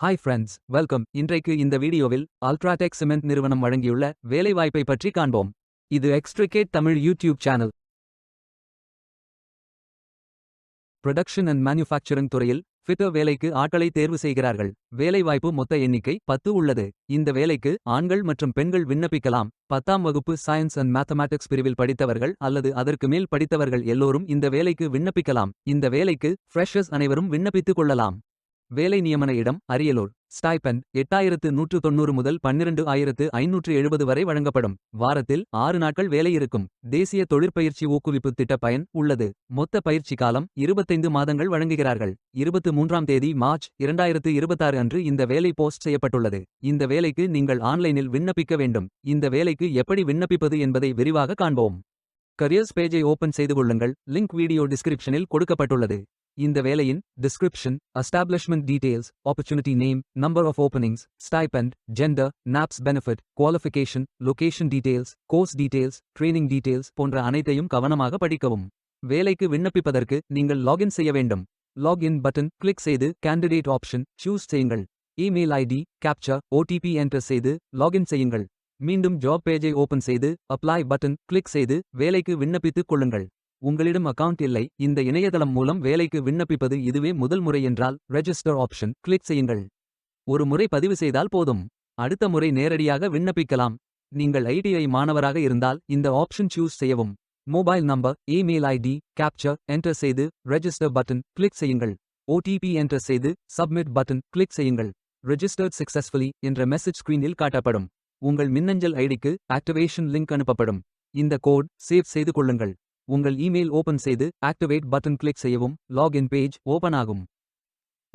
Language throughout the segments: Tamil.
Hi friends, welcome. இன்றைக்கு இந்த வீடியோவில் அல்ட்ராடெக் சிமெண்ட் நிறுவனம் வழங்கியுள்ள வேலைவாய்ப்பை பற்றி காண்போம். இது extricate Tamil YouTube channel. Production and manufacturing துறையில் ஃபிட்டர் வேலைக்கு ஆட்களை தேர்வு செய்கிறார்கள். வேலைவாய்ப்பு மொத்த எண்ணிக்கை 10 உள்ளது. இந்த வேலைக்கு ஆண்கள் மற்றும் பெண்கள் விண்ணப்பிக்கலாம். 10ஆம் வகுப்பு சயின்ஸ் அண்ட் மேத்தமேட்டிக்ஸ் பிரிவில் படித்தவர்கள் அல்லது அதற்கு மேல் படித்தவர்கள் எல்லோரும் இந்த வேலைக்கு விண்ணப்பிக்கலாம். இந்த வேலைக்கு ஃப்ரெஷர்ஸ் அனைவரும் விண்ணப்பித்துக் கொள்ளலாம். வேலை நியமன இடம் அரியலூர். ஸ்டைபெண்ட் 8190 முதல் 12570 வரை வழங்கப்படும். வாரத்தில் 6 நாட்கள் வேலை இருக்கும். தேசிய தொழிற்பயிற்சி ஊக்குவிப்பு திட்ட பயன் உள்ளது. மொத்த பயிற்சி காலம் 25 மாதங்கள் வழங்குகிறார்கள். 23ஆம் தேதி மார்ச் 2026 அன்று இந்த வேலை போஸ்ட் செய்யப்பட்டுள்ளது. இந்த வேலைக்கு நீங்கள் ஆன்லைனில் விண்ணப்பிக்க வேண்டும். இந்த வேலைக்கு எப்படி விண்ணப்பிப்பது என்பதை விரிவாக காண்போம். கரியர்ஸ் பேஜை ஓபன் செய்து கொள்ளுங்கள். லிங்க் வீடியோ டிஸ்கிரிப்ஷனில் கொடுக்கப்பட்டுள்ளது. இந்த வேலையின் description, establishment details, opportunity name, number of openings, stipend, gender, NAPS benefit, qualification, location details, course details, training details போன்ற அனைத்தையும் கவனமாக படிக்கவும். வேலைக்கு விண்ணப்பிப்பதற்கு நீங்கள் லாகின் செய்ய வேண்டும். லாகின் பட்டன் கிளிக் செய்து கேண்டிடேட் ஆப்ஷன் சூஸ் செய்யுங்கள். Email ID, captcha, OTP enter செய்து லாகின் செய்யுங்கள். மீண்டும் ஜாப் பேஜை ஓபன் செய்து அப்ளை பட்டன் கிளிக் செய்து வேலைக்கு விண்ணப்பித்துக் கொள்ளுங்கள். உங்களிடம் அக்கவுண்ட் இல்லை, இந்த இணையதளம் மூலம் வேலைக்கு விண்ணப்பிப்பது இதுவே முதல் முறை என்றால் ரெஜிஸ்டர் ஆப்ஷன் கிளிக் செய்யுங்கள். ஒரு முறை பதிவு செய்தால் போதும். அடுத்த முறை நேரடியாக விண்ணப்பிக்கலாம். நீங்கள் ஐடிஐ மாணவராக இருந்தால் இந்த ஆப்ஷன் சூஸ் செய்யவும். Mobile number, email ID, captcha enter செய்து ரெஜிஸ்டர் பட்டன் கிளிக் செய்யுங்கள். ஓடிபி என்டர் செய்து சப்மிட் பட்டன் கிளிக் செய்யுங்கள். ரெஜிஸ்டர்ட் சக்சஸ்ஃபுல்லி என்ற மெசேஜ் ஸ்கிரீனில் காட்டப்படும். உங்கள் மின்னஞ்சல் ஐடிக்கு ஆக்டிவேஷன் லிங்க் அனுப்பப்படும். இந்த கோட் சேவ் செய்து கொள்ளுங்கள். உங்கள் இமெயில் ஓபன் செய்து ஆக்டிவேட் பட்டன் கிளிக் செய்யவும். லாகின் பேஜ் ஓபன் ஆகும்.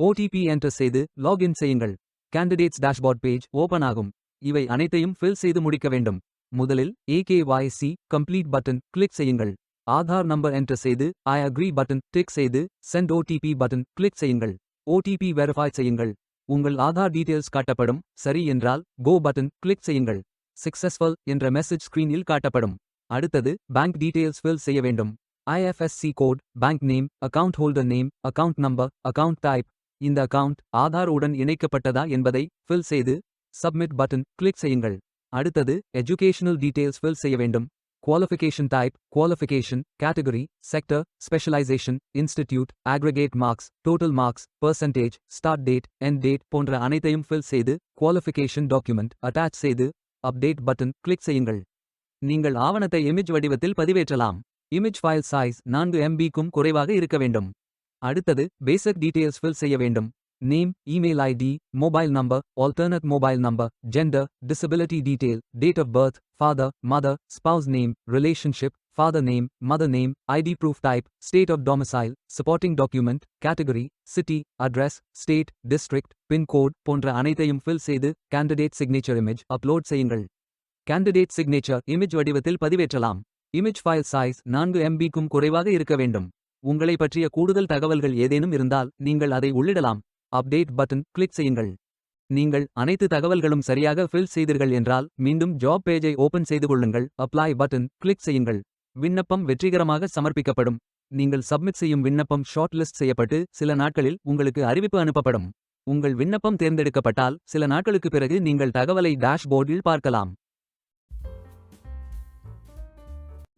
ஓடிபி என்டர் செய்து லாகின் செய்யுங்கள். கேண்டிடேட்ஸ் டேஷ்போர்ட் பேஜ் ஓபன் ஆகும். இவை அனைத்தையும் ஃபில் செய்து முடிக்க வேண்டும். முதலில் AKYC கம்ப்ளீட் பட்டன் கிளிக் செய்யுங்கள். ஆதார் நம்பர் என்டர் செய்து ஐ அக்ரி பட்டன் டிக் செய்து சென்ட் ஓடிபி பட்டன் கிளிக் செய்யுங்கள். ஓடிபி வெரிஃபை செய்யுங்கள். உங்கள் ஆதார் டீடைல்ஸ் காட்டப்படும். சரி என்றால் கோ பட்டன் கிளிக் செய்யுங்கள். சக்சஸ்ஃபுல் என்ற மெசேஜ் ஸ்கிரீனில் காட்டப்படும். அடுத்தது பேங்க் டீடைல்ஸ் ஃபில் செய்ய வேண்டும். IFSC code, bank name, account holder name, account number, account type. இந்த அக்கவுண்ட் ஆதார் உடன் இணைக்கப்பட்டதா என்பதை ஃபில் செய்து சப்மிட் பட்டன் கிளிக் செய்யுங்கள். அடுத்தது எஜுகேஷனல் டீடைல்ஸ் ஃபில் செய்ய வேண்டும். Qualification type, qualification, category, sector, specialization, institute, aggregate marks, total marks, percentage, start date, end date போன்ற அனைத்தையும் ஃபில் செய்து குவாலிஃபிகேஷன் டாக்குமெண்ட் அட்டாச் செய்து அப்டேட் பட்டன் கிளிக் செய்யுங்கள். நீங்கள் ஆவணத்தை இமேஜ் வடிவத்தில் பதிவேற்றலாம். இமேஜ் ஃபைல் சைஸ் 4 MB-க்கும் குறைவாக இருக்க வேண்டும். அடுத்தது பேசிக் டீடைல்ஸ் ஃபில் செய்ய வேண்டும். Name, email ID, mobile number, alternate mobile number, gender, disability detail, date of birth, father, mother, spouse name, relationship, father name, mother name, ID proof type, state of domicile, supporting document, category, city, address, state, district, pincode போன்ற அனைத்தையும் ஃபில் செய்து கேண்டிடேட் சிக்னேச்சர் இமேஜ் அப்லோட் செய்யுங்கள். கேண்டிடேட் சிக்னேச்சர் இமேஜ் வடிவத்தில் பதிவேற்றலாம். இமேஜ் ஃபைல் சைஸ் 4 MB-க்கும் குறைவாக இருக்க வேண்டும். உங்களை பற்றிய கூடுதல் தகவல்கள் ஏதேனும் இருந்தால் நீங்கள் அதை உள்ளிடலாம். அப்டேட் பட்டன் கிளிக் செய்யுங்கள். நீங்கள் அனைத்து தகவல்களும் சரியாக ஃபில் செய்தீர்கள் என்றால் மீண்டும் ஜாப் பேஜை ஓபன் செய்து கொள்ளுங்கள். அப்ளை பட்டன் கிளிக் செய்யுங்கள். விண்ணப்பம் வெற்றிகரமாக சமர்ப்பிக்கப்படும். நீங்கள் சப்மிட் செய்யும் விண்ணப்பம் ஷார்ட் லிஸ்ட் செய்யப்பட்டு சில நாட்களில் உங்களுக்கு அறிவிப்பு அனுப்பப்படும். உங்கள் விண்ணப்பம் தேர்ந்தெடுக்கப்பட்டால் சில நாட்களுக்கு பிறகு நீங்கள் தகவலை டேஷ்போர்டில் பார்க்கலாம்.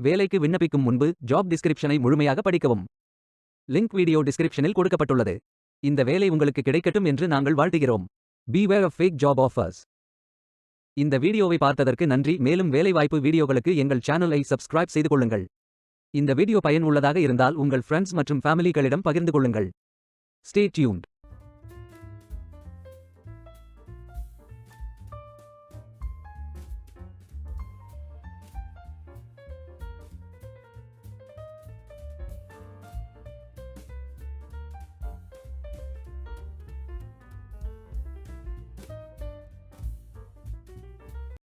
வேலைக்கு விண்ணப்பிக்கும் முன்பு ஜாப் டிஸ்கிரிப்ஷனை முழுமையாக படிக்கவும். லிங்க் வீடியோ டிஸ்கிரிப்ஷனில் கொடுக்கப்பட்டுள்ளது. இந்த வேலை உங்களுக்கு கிடைக்கட்டும் என்று நாங்கள் வாழ்த்துகிறோம். Beware of fake job offers. இந்த வீடியோவை பார்த்ததற்கு நன்றி. மேலும் வேலைவாய்ப்பு வீடியோகளுக்கு எங்கள் சேனலை சப்ஸ்கிரைப் செய்து கொள்ளுங்கள். இந்த வீடியோ பயன் உள்ளதாக இருந்தால் உங்கள் ஃப்ரெண்ட்ஸ் மற்றும் ஃபேமிலிகளிடம் பகிர்ந்து கொள்ளுங்கள். Stay tuned.